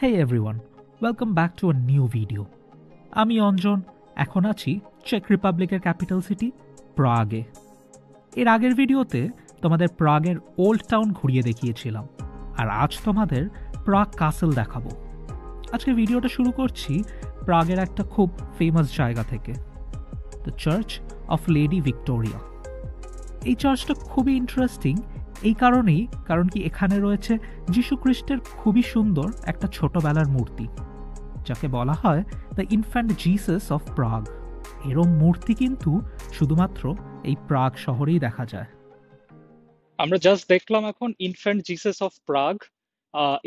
Hey everyone, welcome back to a new video. আমি অঞ্জন, এখন আছি চেক রিপাবলিকের ক্যাপিটাল সিটি প্রাগে। এর আগের ভিডিওতে তোমাদের প্রাগের ওল্ড টাউন ঘুরিয়ে দেখিয়েছিলাম, আর আজ তোমাদের প্রাগ কাসেল দেখাবো। আজকে ভিডিওটা শুরু করছি প্রাগের একটা খুব ফেমাস জায়গা থেকে, the church of lady Victoria. এই চার্চটা খুবই ইন্টারেস্টিং এই কারণেই, কারণ কি এখানে রয়েছে যীশু খ্রিস্টের খুবই সুন্দর একটা ছোটবেলার মূর্তি, যাকে বলা হয় দ্য ইনফ্যান্ট জিসাস অফ প্রাগ। এরম মূর্তি কিন্তু শুধুমাত্র এই প্রাগ শহরেই দেখা যায়। আমরা জাস্ট দেখলাম এখন infant Jesus of Prague.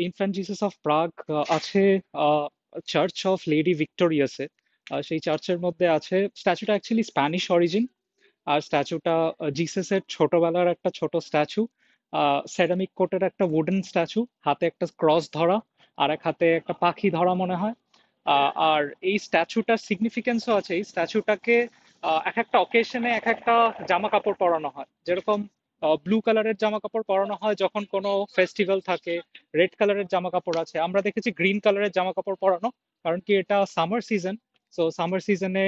Infant Jesus of Prague আছে চার্চ অফ লেডি ভিক্টোরিয়াসে। সেই চার্চের মধ্যে আছে স্ট্যাচুটা অ্যাকচুয়ালি স্প্যানিশ অরিজিন। আর স্ট্যাচুটা জিসাসের ছোটবেলার একটা ছোট স্ট্যাচু, সেরামিক কোটের একটা উডেন স্ট্যাচু, হাতে একটা ক্রস ধরা আর এক হাতে একটা পাখি ধরা মনে হয়। আর এই স্ট্যাচুটার সিগনিফিকেন্সও আছে। এই স্ট্যাচুটাকে এক একটা অকেশনে এক একটা জামা কাপড় পরানো হয়। যেরকম ব্লু কালারের জামা কাপড় পরানো হয় যখন কোনো ফেস্টিভ্যাল থাকে, রেড কালারের জামা কাপড় আছে, আমরা দেখেছি গ্রিন কালারের জামা কাপড় পরানো, কারণ কি এটা সামার সিজন। সো সামার সিজনে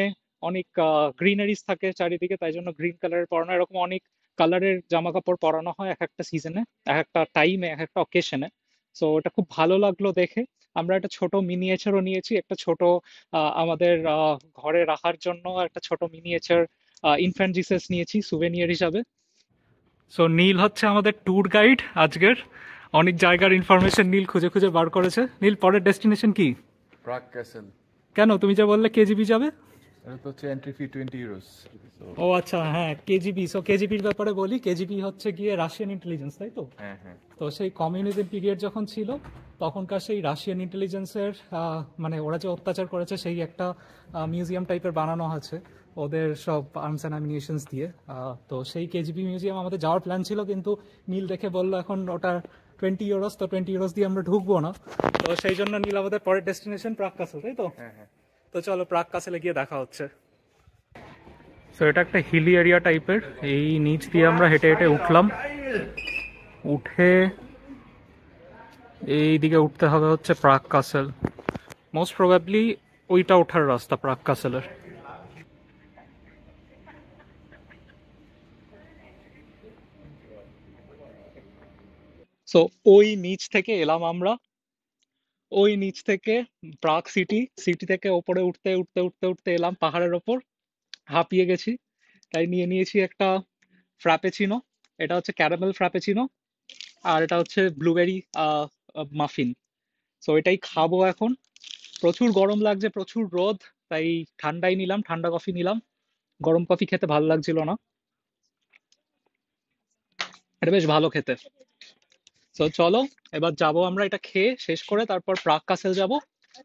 অনেক গ্রিনারিজ থাকে চারিদিকে, তাই জন্য গ্রিন কালারের পরানো, এরকম অনেক কালারের জামা কাপড় পরানো হয় এক একটা সিজনে, এক একটা টাইমে, এক একটা অকেশনে। সো এটা খুব ভালো লাগলো দেখে। আমরা একটা ছোট মিনিয়েচারও নিয়েছি, একটা ছোট আমাদের ঘরে রাখার জন্য একটা ছোট মিনিয়েচার ইনফ্যান্ট জিসাস নিয়েছি সুভেনিয়ার হিসাবে। সো নীল হচ্ছে আমাদের ট্যুর গাইড আজকের। অনেক জায়গার ইনফরমেশন নীল খুঁজে খুঁজে বার করেছে। নীল, পরের ডেস্টিনেশন কি? প্রাগ ক্যাসেল। কেন, তুমি যা বললে কেজিবি যাবে? এটা তো হচ্ছে এন্ট্রি ফি 20 ইউরোস। ও আচ্ছা, হ্যাঁ কেজিবি। সো কেজিবির ব্যাপারে বলি, কেজিবি হচ্ছে গিয়ে রাশিয়ান ইন্টেলিজেন্স, তাই তো? হ্যাঁ হ্যাঁ। তো সেই কমিউনিজম পিরিয়ড যখন ছিল তখনকার সেই রাশিয়ান ইন্টেলিজেন্সের মানে ওরা যে অত্যাচার করেছে সেই একটা মিউজিয়াম টাইপের বানানো আছে ওদের সব আর্মস অ্যান্ড অ্যামিনিশনস দিয়ে। তো সেই কেজিবি মিউজিয়াম আমাদের যাওয়ার প্ল্যান ছিল, কিন্তু নীল দেখে বললো এখন ওটা 20 ইউরোস, তো 20 ইউরোস দিয়ে আমরা ঢুকবো না। তো সেই জন্য নীল আমাদের পরের ডেস্টিনেশন প্রাগ কাসেল, তাই তো? হ্যাঁ হ্যাঁ। তো চলো প্রাগ কাসেলে গিয়ে দেখা হচ্ছে। তো এটা একটা হিলি এরিয়া টাইপের, এই নিচ দিয়ে আমরা হেঁটে হেঁটে উঠলাম। উঠে এই দিকে উঠতে হবে হচ্ছে প্রাগ কাসেল। মোস্ট প্রবাবলি ওইটা ওঠার রাস্তা প্রাগ কাসেলের। সো ওই নিচ থেকে এলাম আমরা, ওই নিচ থেকে প্রাগ সিটি থেকে ওপরে উঠতে উঠতে উঠতে উঠতে এলাম পাহাড়ের ওপর। হাঁপিয়ে গেছি, তাই নিয়ে নিয়েছি একটা ফ্রাপেচিনো। এটা হচ্ছে ক্যারামেল ফ্রাপেচিনো, আর এটা হচ্ছে ব্লুবেরি মাফিন। সো এটাই খাবো এখন। প্রচুর গরম লাগছে, প্রচুর রোদ, তাই ঠান্ডাই নিলাম, ঠান্ডা কফি নিলাম। গরম কফি খেতে ভালো লাগছিল না, এটা বেশ ভালো খেতে। তো চলো এবার যাবো আমরা, এটা খেয়ে শেষ করে তারপর প্রাগ কাসেল যাব।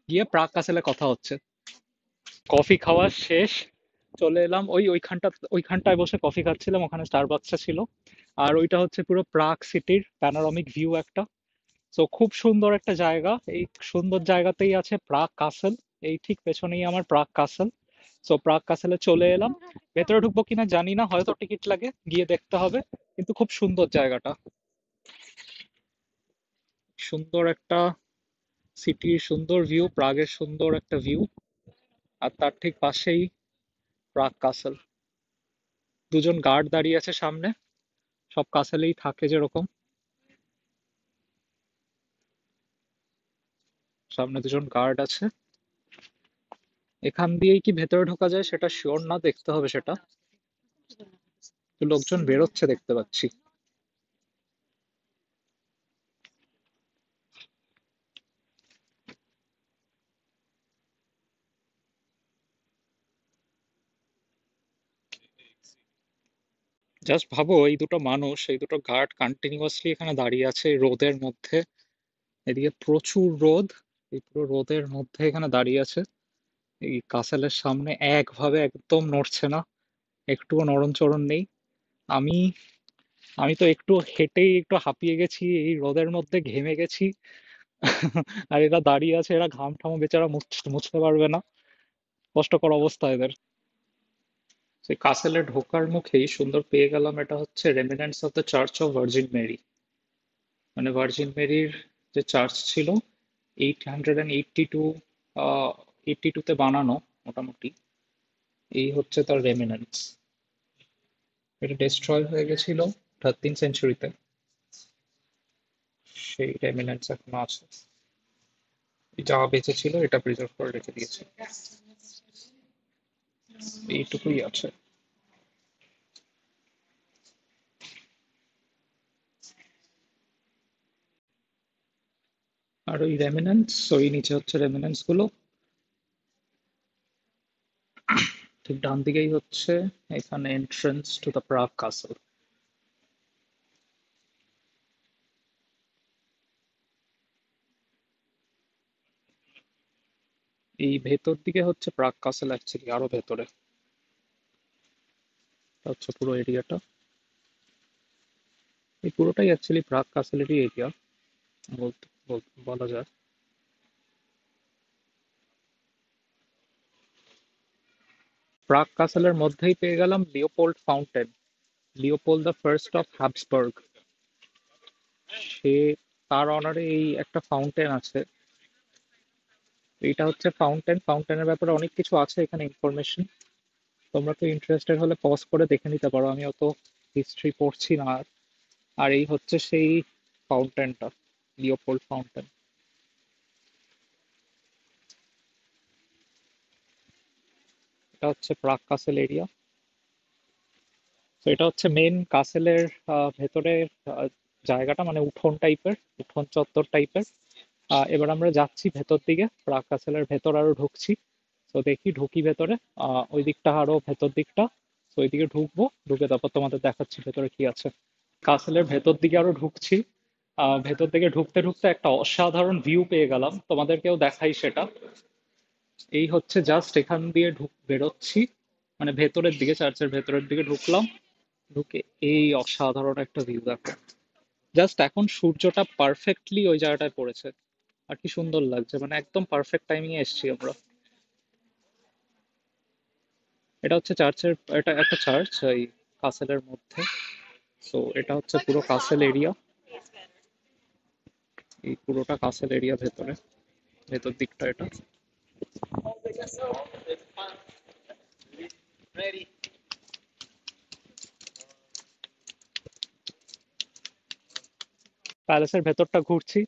গিয়ে প্রাগ কাসেলে কথা হচ্ছে। কফি খাওয়া শেষ, চলে এলাম ওইখানটায় বসে কফি খাচ্ছিলাম, ওখানে স্টারবাকসটা ছিল। আর ওইটা হচ্ছে পুরো প্রাগ সিটির প্যানোরামিক ভিউ একটা। তো খুব সুন্দর একটা জায়গা, এই সুন্দর জায়গাতেই আছে প্রাগ কাসেল। এই ঠিক পেছনেই আমার প্রাগ কাসেল। সো প্রাগ কাসেলে চলে এলাম। ভেতরে ঢুকবো কিনা জানি না, হয়তো টিকিট লাগে, গিয়ে দেখতে হবে। কিন্তু খুব সুন্দর জায়গাটা, সুন্দর একটা সিটির সুন্দর ভিউ, প্রাগের সুন্দর একটা ভিউ। আর তার ঠিক পাশেই প্রাগ কাসেল। দুজন গার্ড দাঁড়িয়ে আছে সামনে, সব কাসেলেই থাকে যেরকম। সামনে দুজন গার্ড আছে। এখান দিয়েই কি ভেতরে ঢোকা যায় সেটা শিওর না, দেখতে হবে সেটা। লোকজন বেরোচ্ছে দেখতে পাচ্ছি। জাস্ট ভাবো, এই দুটো মানুষ, এই দুটো গার্ড কন্টিনিউয়াসলি এখানে দাঁড়িয়ে আছে এই রোদের মধ্যে। এদিকে প্রচুর রোদ, এই পুরো রোদের মধ্যে এখানে দাঁড়িয়ে আছে এই কাসেলের সামনে, একভাবে একদম নড়ছে না, একটুও নড়নচড়ন নেই। আমি আমি তো একটু হেঁটেই একটু হাঁপিয়ে গেছি, এই রোদের মধ্যে ঘেমে গেছি। আর এরা দাঁড়িয়ে আছে, এরা ঘাম ঠাম বেচারা মুছতে পারবে না, কষ্টকর অবস্থা এদের। সেই কাসেলে ঢোকার মুখেই সুন্দর পেয়ে গেলাম, এটা হচ্ছে remnants of the church of virgin Mary. মানে ভার্জিন মেরির যে চার্চ ছিল 882 82তে বানানো মোটামুটি। এই হচ্ছে তার রেমিনেন্টস। এটা ডিস্ট্রয় হয়ে গেছিল 13th সেঞ্চুরিতে, সেই রেমিনেন্টস এখনো আছে। যা বেঁচে ছিল এটা প্রিজার্ভ করে রেখে দিয়েছে, এইটুকুই আছে। আর ওই রেমিনেন্টস, ওই নিচে হচ্ছে রেমিনেন্টস গুলো। ঠিক ডান দিকেই হচ্ছে এখানে entrance to the Prague castle. এই ভেতর দিকে হচ্ছে প্রাগ কাসল, অ্যাকচুয়ালি আরো ভেতরে। এটা হচ্ছে পুরো এরিয়াটা, এই পুরোটাই অ্যাকচুয়ালি প্রাগ কাসলেরই এরিয়া বলা যায়। প্রাগ কাসলের মধ্যেই পেয়ে গেলাম Leopold fountain. Leopold the first of Habsburg, সে তার অনারে এই একটা ফাউন্টেন আছে। এইটা হচ্ছে ফাউন্টেন। ফাউন্টেনের ব্যাপারে অনেক কিছু আছে এখানে ইনফরমেশন। তোমরা তো ইন্টারেস্টেড হলে পজ করে দেখে নিতে পারো, আমি অত হিস্ট্রি পড়ছি না আর। আর এই হচ্ছে সেই ফাউন্টেনটা, লিওপোল্ড ফাউন্টেন। এটা হচ্ছে প্রাগ কাসেল এরিয়া। তো এটা হচ্ছে মেন কাসেলের ভেতরের জায়গাটা, মানে উঠোন টাইপের, উঠোন চত্বর টাইপের। এবার আমরা যাচ্ছি ভেতর দিকে, প্রাগ কাসেলের ভেতর আরো ঢুকছি। তো দেখি ঢুকি ভেতরে, ওই দিকটা আরো ভেতর দিকটা। তো ওই দিকে ঢুকবো, ঢুকে তারপর তোমাদের দেখাচ্ছি ভেতরে কি আছে। কাসেলের ভেতর দিকে আরো ঢুকছি। ভেতর দিকে ঢুকতে ঢুকতে একটা অসাধারণ ভিউ পেয়ে গেলাম, তোমাদেরকেও দেখাই সেটা। এই হচ্ছে জাস্ট এখান দিয়ে বেরোচ্ছি, মানে ভেতরের দিকে, চার্চের ভেতরের দিকে ঢুকলাম। ঢুকে এই অসাধারণ একটা ভিউ দেখো। জাস্ট এখন সূর্যটা পারফেক্টলি ওই জায়গাটায় পড়েছে, আর কি সুন্দর লাগছে, মানে একদম পারফেক্ট টাইমিং এ এসেছি আমরা। এটা হচ্ছে চার্চের, এটা একটা চার্চ এই কাসেলের মধ্যে। সো এটা হচ্ছে পুরো কাসেল এরিয়া, এই পুরোটা কাসেল এরিয়া ভেতরে, ভেতর দিকটা এটা। প্যালেসের ভেতরটা ঘুরছি।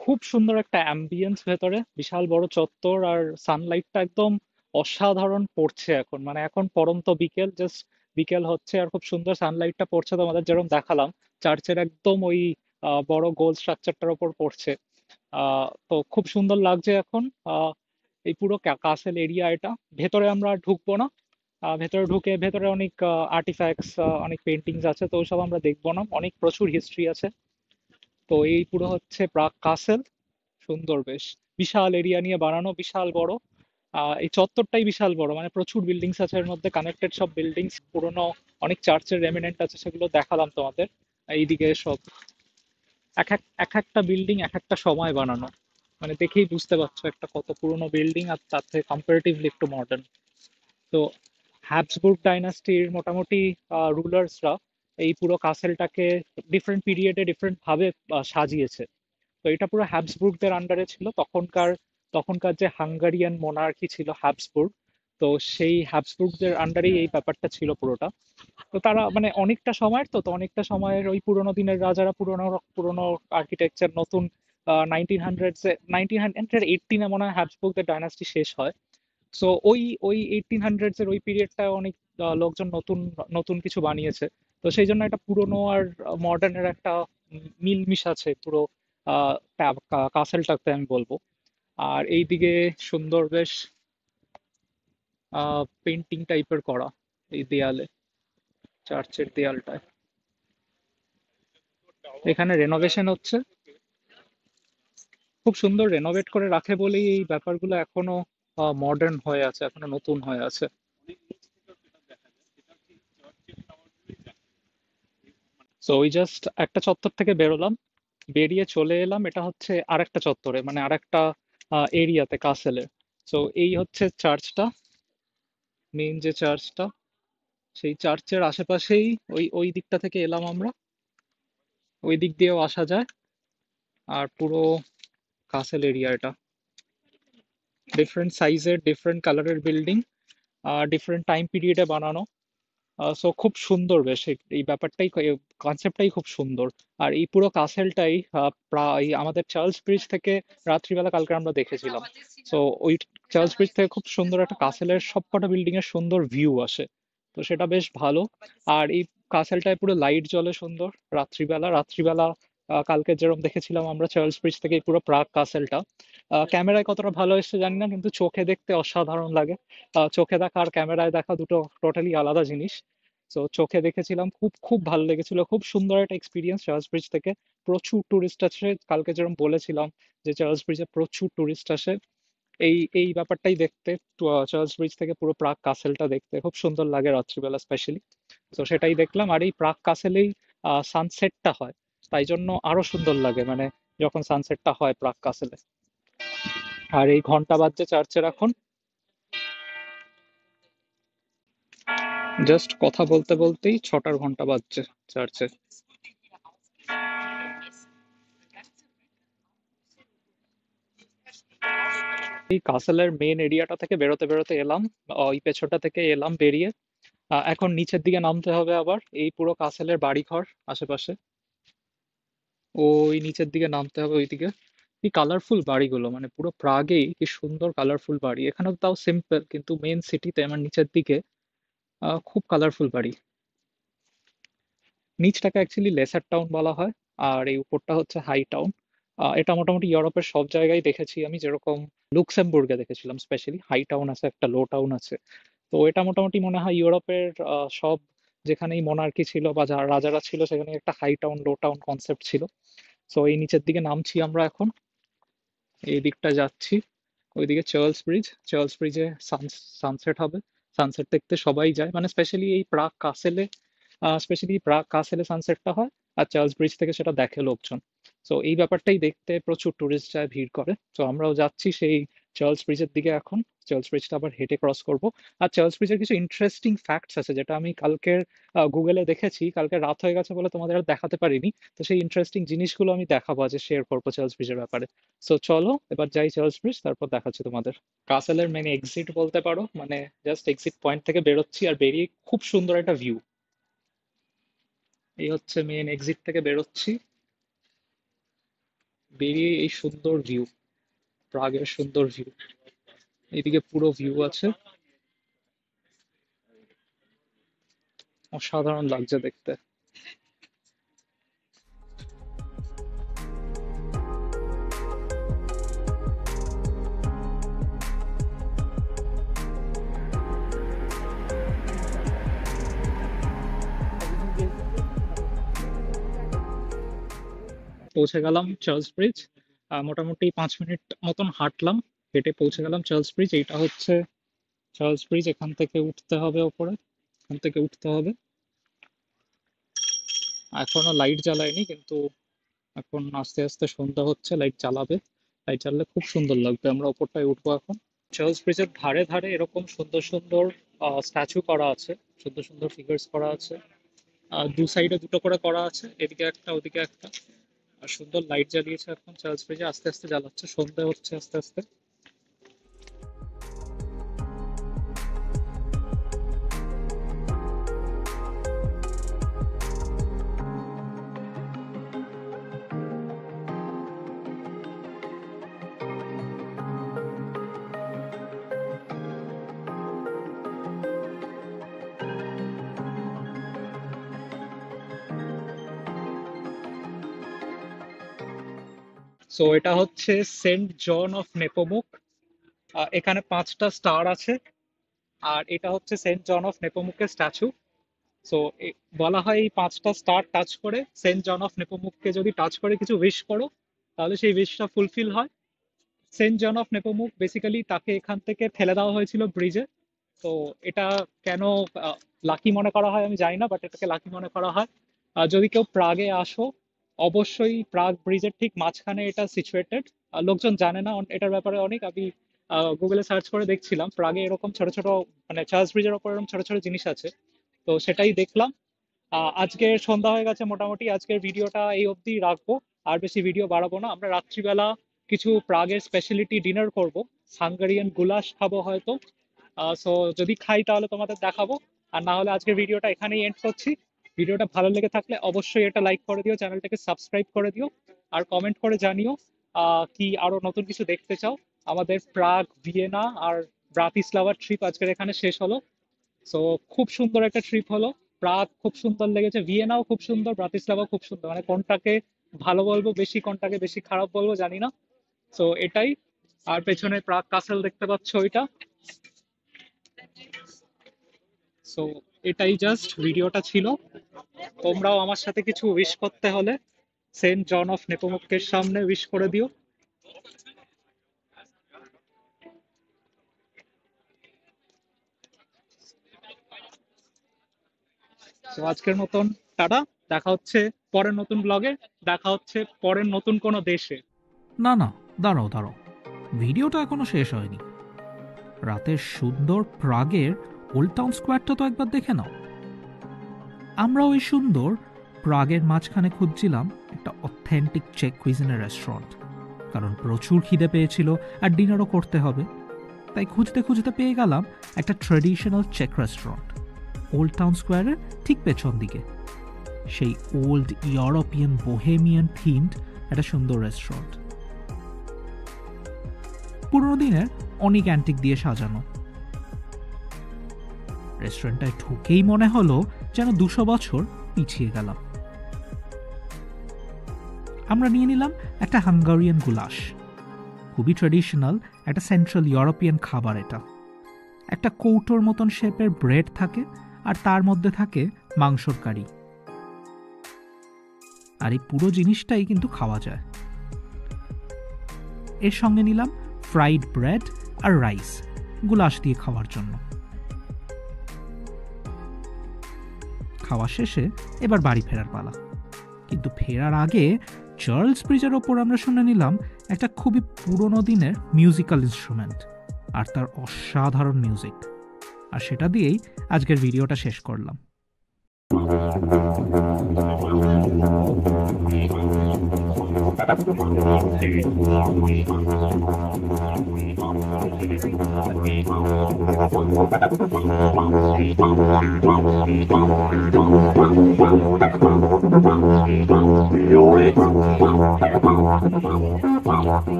খুব সুন্দর একটা অ্যাম্বিয়েন্স ভেতরে, বিশাল বড় চত্বর, আর সানলাইটটা একদম অসাধারণ পড়ছে এখন, মানে এখন পরন্ত বিকেল, জাস্ট বিকেল হচ্ছে আর খুব সুন্দর সানলাইটটা পড়ছে, তোমাদের যেরকম দেখালাম চার্চের একদম ওই বড় গোল স্ট্রাকচারটার ওপর পড়ছে। তো খুব সুন্দর লাগছে এখন। এই পুরো কাসেল এরিয়া এটা। ভেতরে আমরা ঢুকবো না, ভেতরে ঢুকে ভেতরে অনেক আর্টিফ্যাক্টস, অনেক পেন্টিংস আছে, তো ওসব আমরা দেখবো না, অনেক প্রচুর হিস্ট্রি আছে। তো এই পুরো হচ্ছে প্রাগ কাসেল, সুন্দর বেশ, বিশাল এরিয়া নিয়ে বানানো, বিশাল বড়। এই চত্বরটাই বিশাল বড়, মানে প্রচুর বিল্ডিংস আছে এর মধ্যে, কানেক্টেড সব বিল্ডিংস, পুরনো অনেক চার্চের রেমিনেন্ট আছে, সেগুলো দেখালাম তোমাদের। এইদিকে সব এক একটা বিল্ডিং এক একটা সময় বানানো, মানে দেখেই বুঝতে পারছো একটা কত পুরনো বিল্ডিং, আর তার থেকে কম্পারেটিভলি একটু মডার্ন। তো হ্যাবসবুর্গ ডাইনাস্টির মোটামুটি রুলার্সরা এই পুরো কাসেলটাকে ডিফারেন্ট পিরিয়ডে ডিফারেন্ট ভাবে সাজিয়েছে। তো এটা পুরো হ্যাবসবুর্গদের আন্ডারে ছিল তখনকার। তখনকার যে হাঙ্গারিয়ান মোনার্কি ছিল হ্যাবসবুর্গ, তো সেই হ্যাবসবুর্গদের আন্ডারেই এই ব্যাপারটা ছিল পুরোটা। তো তারা মানে অনেকটা সময়ের, তো তো অনেকটা সময়ের ওই পুরোনো দিনের রাজারা পুরোনো পুরোনো আর্কিটেকচার নতুন। 1918-এ মনে হয় হ্যাবসবুর্গদের ডাইনাস্টি শেষ হয়। সো ওই ওই 1800s এর ওই পিরিয়ডটা অনেক লোকজন নতুন নতুন কিছু বানিয়েছে। তো সেই জন্য একটা পুরোনো আর মডার্নের একটা মিলমিশ আছে পুরো কাসেলটাতে আমি বলবো। আর এইদিকে সুন্দর বেশ পেন্টিং টাইপের করা এই দেয়ালে, চার্চের দেয়ালটায়। এখানে রেনোভেশন হচ্ছে, খুব সুন্দর রেনোভেট করে রাখে বলেই এই ব্যাপারগুলো এখনো মডার্ন হয়ে আছে, এখনো নতুন হয়ে আছে। তো ওই জাস্ট একটা চত্বর থেকে বেরোলাম, বেরিয়ে চলে এলাম, এটা হচ্ছে আরেকটা চত্বরে, মানে আরেকটা এরিয়াতে কাসেলের। তো এই হচ্ছে চার্চটা, মেইন যে চার্চটা, সেই চার্চের আশেপাশেই ওই ওই দিকটা থেকে এলাম আমরা, ওই দিক দিয়েও আসা যায়। আর পুরো কাসেল এরিয়া এটা, ডিফারেন্ট সাইজের ডিফারেন্ট কালারের বিল্ডিং, ডিফারেন্ট টাইম পিরিয়ডে বানানো। সো খুব সুন্দর বেশ এই ব্যাপারটাই, কনসেপ্টটাই খুব সুন্দর। আর এই পুরো কাসেলটাই প্রায় আমাদের চার্লস ব্রিজ থেকে রাত্রিবেলা কালকে আমরা দেখেছিলাম। সো ওই চার্লস ব্রিজ থেকে খুব সুন্দর একটা কাসেলের সবকটা বিল্ডিং এর সুন্দর ভিউ আসে, তো সেটা বেশ ভালো। আর এই কাসেলটায় পুরো লাইট জ্বলে সুন্দর রাত্রিবেলা রাত্রিবেলা। কালকে যেরকম দেখেছিলাম আমরা চার্লস ব্রিজ থেকে এই পুরো প্রাগ কাসেলটা, ক্যামেরায় কতটা ভালো এসেছে জানি না, কিন্তু চোখে দেখতে অসাধারণ লাগে। চোখে দেখা আর ক্যামেরায় দেখা দুটো টোটালি আলাদা জিনিস। তো চোখে দেখেছিলাম, খুব খুব ভালো লেগেছিল, খুব সুন্দর একটা এক্সপিরিয়েন্স চার্লস ব্রিজ থেকে। প্রচুর টুরিস্ট আসে, কালকে যেরকম বলেছিলাম যে চার্লস ব্রিজে প্রচুর টুরিস্ট আসে এই এই ব্যাপারটাই দেখতে। চার্লস ব্রিজ থেকে পুরো প্রাগ কাসেলটা দেখতে খুব সুন্দর লাগে রাত্রিবেলা স্পেশালি। তো সেটাই দেখলাম। আর এই প্রাগ কাসেলেই সানসেটটা হয়, তাই জন্য আরো সুন্দর লাগে, মানে যখন সানসেটটা হয় প্রাগ কাসেলে। আর এই ঘন্টা বাজছে চার্চের এখন, জাস্ট কথা বলতে বলতেই 6টার ঘন্টা বাজছে চার্চে। এই কাসেলের মেন এরিয়াটা থেকে বেরোতে বেরোতে এলাম, ওই পেছনটা থেকে এলাম বেরিয়ে। এখন নিচের দিকে নামতে হবে আবার, এই পুরো কাসেলের বাড়িঘর আশেপাশে, ওই নিচের দিকে নামতে হবে ওইদিকে। কি কালারফুল বাড়িগুলো, মানে পুরো প্রাগেই কি সুন্দর কালারফুল বাড়ি। এখানেও তাও সিম্পল, কিন্তু মেন সিটিতে আমার নিচের দিকে খুব কালারফুল বাড়ি। নিচটাকে অ্যাকচুয়ালি লেসার টাউন বলা হয়, আর এই উপরটা হচ্ছে হাই টাউন। এটা মোটামুটি ইউরোপের সব জায়গায় দেখেছি আমি, যেরকম লুক্সেমবুর্গে দেখেছিলাম স্পেশালি হাই টাউন আছে, একটা লো টাউন আছে। তো এটা মোটামুটি মনে হয় ইউরোপের সব, যেখানেই মোনার্কি ছিল বা যারা রাজারা ছিল সেখানে একটা হাই টাউন লো টাউন কনসেপ্ট ছিল। তো এই নিচের দিকে নামছি আমরা এখন, এই দিকটা যাচ্ছি। ওইদিকে চার্লস ব্রিজ, চার্লস ব্রিজে সানসেট হবে, সানসেট দেখতে সবাই যায়, মানে স্পেশালি এই প্রাগ কাসেলে, স্পেশালি প্রাগ কাসেলে সানসেটটা হয়, আর চার্লস ব্রিজ থেকে সেটা দেখে লোকজন। তো এই ব্যাপারটাই দেখতে প্রচুর টুরিস্ট যায়, ভিড় করে। তো আমরাও যাচ্ছি সেই চার্লস ব্রিজের দিকে এখন। চার্লস ব্রিজটা আবার হেঁটে ক্রস করব। আর চার্লস ব্রিজের কিছু ইন্টারেস্টিং ফ্যাক্টস আছে যেটা আমি কালকের গুগলে দেখেছি, কালকে রাত হয়ে গেছে বলে তোমাদের আর দেখাতে পারিনি। তো সেই ইন্টারেস্টিং জিনিসগুলো আমি দেখাবো, আজ শেয়ার করবো চার্লস ব্রিজের ব্যাপারে। সো চলো এবার যাই চার্লস ব্রিজ, তারপর দেখাচ্ছি তোমাদের। কাসেলের মেন এক্সিট বলতে পারো, মানে জাস্ট এক্সিট পয়েন্ট থেকে বেরোচ্ছি, আর বেরিয়ে খুব সুন্দর একটা ভিউ। এই হচ্ছে মেন এক্সিট থেকে বেরোচ্ছি, বেরিয়ে এই সুন্দর ভিউ, প্রাগের সুন্দর ভিউ, এইদিকে পুরো ভিউ আছে, অসাধারণ লাগছে দেখতে। পৌঁছে গেলাম চার্লস ব্রিজ, মোটামুটি 5 মিনিট মতন হাঁটলাম, হেঁটে পৌঁছে গেলাম চার্লস ব্রিজ। এইটা হচ্ছে চার্লস ব্রিজ, এখান থেকে উঠতে হবে ওপরে, এখান থেকে উঠতে হবে। এখনো লাইট জ্বালায়নি, কিন্তু এখন আস্তে আস্তে সন্ধ্যা হচ্ছে, লাইট জ্বালাবে। লাইট জ্বাললে খুব সুন্দর লাগবে। আমরা ওপরটায় উঠবো এখন। চার্লস ব্রিজের ধারে ধারে এরকম সুন্দর সুন্দর স্ট্যাচু করা আছে, সুন্দর সুন্দর ফিগার্স করা আছে। দু সাইডে দুটো করে করা আছে, এদিকে একটা ওদিকে একটা। আর সুন্দর লাইট জ্বালিয়েছে এখন চার্লস ব্রিজে, আস্তে আস্তে জ্বালাচ্ছে, সন্ধ্যা হচ্ছে আস্তে আস্তে। সো এটা হচ্ছে সেন্ট জন অফ নেপোমুক। এখানে 5টা স্টার আছে, আর এটা হচ্ছে সেন্ট জন অফ নেপোমুকের স্ট্যাচু। সো বলা হয় এই 5টা স্টার টাচ করে, সেন্ট জন অফ নেপোমুককে যদি টাচ করে কিছু উইশ করো, তাহলে সেই উইশটা ফুলফিল হয়। Saint John of Nepomuk basically তাকে এখান থেকে ফেলে দেওয়া হয়েছিল ব্রিজে। তো এটা কেন লাকি মনে করা হয় আমি জানি না, বাট এটাকে লাকি মনে করা হয়। যদি কেউ প্রাগে আসো, অবশ্যই প্রাগ ব্রিজের ঠিক মাঝখানে এটা সিচুয়েটেড। লোকজন জানে না এটার ব্যাপারে অনেক, আমি গুগলে সার্চ করে দেখছিলাম প্রাগে এরকম ছোট ছোট, মানে চার্লস ব্রিজের ওপর এরকম ছোট ছোট জিনিস আছে। তো সেটাই দেখলাম। আজকে সন্ধ্যা হয়ে গেছে মোটামুটি, আজকের ভিডিওটা এই অবধি রাখবো, আর বেশি ভিডিও বাড়াবো না। আমরা রাত্রিবেলা কিছু প্রাগের স্পেশালিটি ডিনার করব, হাঙ্গারিয়ান গুলাশ খাবো হয়তো। সো যদি খাই তাহলে তোমাদের দেখাবো, আর না হলে আজকের ভিডিওটা এখানেই এন্ড করছি। ভিডিওটা ভালো লেগে থাকলে অবশ্যই এটা লাইক করে দিও, চ্যানেলটাকে সাবস্ক্রাইব করে দিও, আর কমেন্ট করে জানিও কি আরো নতুন কিছু দেখতে চাও। আমাদের প্রাগ, ভিয়েনা আর ব্রাতিস্লাভার ট্রিপ আজকের এখানে শেষ হলো। সো খুব সুন্দর একটা ট্রিপ হলো। প্রাগ খুব সুন্দর লেগেছে, ভিয়েনাও খুব সুন্দর, ব্রাতিস্লাভাও খুব সুন্দর। মানে কোনটাকে ভালো বলবো বেশি, কোনটাকে বেশি খারাপ বলবো জানি না। সো এটাই। আর পেছনে প্রাগ কাসেল দেখতে পাচ্ছ ওইটা। সো এটাই জাস্ট ভিডিওটা ছিল। তোমরাও আমার সাথে কিছু উইশ করতে হলে সেন্ট জন অফ নেপোমুখের সামনে উইশ করে দিও। তো আজকের মতন টাটা, দেখা হচ্ছে পরের নতুন ব্লগে, দেখা হচ্ছে পরের নতুন কোনো দেশে। না না, দাঁড়াও দাঁড়াও, ভিডিওটা এখনো শেষ হয়নি। রাতের সুন্দর প্রাগের ওল্ড টাউন স্কোয়ারটা তো একবার দেখে নাও। আমরা ওই সুন্দর প্রাগের মাঝখানে খুঁজছিলাম একটা অথেন্টিক চেক কুইজিনের রেস্টুরেন্ট, কারণ প্রচুর খিদে পেয়েছিল আর ডিনারও করতে হবে। তাই খুঁজতে খুঁজতে পেয়ে গেলাম একটা ট্রেডিশনাল চেক রেস্টুরেন্ট ওল্ড টাউন স্কোয়ারের ঠিক পেছন দিকে। সেই ওল্ড ইউরোপিয়ান বোহেমিয়ান থিমড একটা সুন্দর রেস্টুরেন্ট, পুরোনো দিনের অনেক অ্যান্টিক দিয়ে সাজানো। রেস্টুরেন্টটায় ঢুকেই মনে হলো যেন 200 বছর পিছিয়ে গেলাম। আমরা নিয়ে নিলাম একটা হাঙ্গারিয়ান গুলাশ, খুবই ট্রেডিশনাল একটা সেন্ট্রাল ইউরোপিয়ান খাবার। এটা একটা কৌটোর মতন শেপের ব্রেড থাকে, আর তার মধ্যে থাকে মাংসর কারি। আর এই পুরো জিনিসটাই কিন্তু খাওয়া যায়। এর সঙ্গে নিলাম ফ্রাইড ব্রেড আর রাইস গুলাশ দিয়ে খাওয়ার জন্য। খাওয়া শেষে এবার বাড়ি ফেরার পালা। কিন্তু ফেরার আগে চার্লস ব্রিজের ওপর আমরা শুনে নিলাম একটা খুবই পুরোনো দিনের মিউজিক্যাল ইনস্ট্রুমেন্ট আর তার অসাধারণ মিউজিক। আর সেটা দিয়েই আজকের ভিডিওটা শেষ করলাম।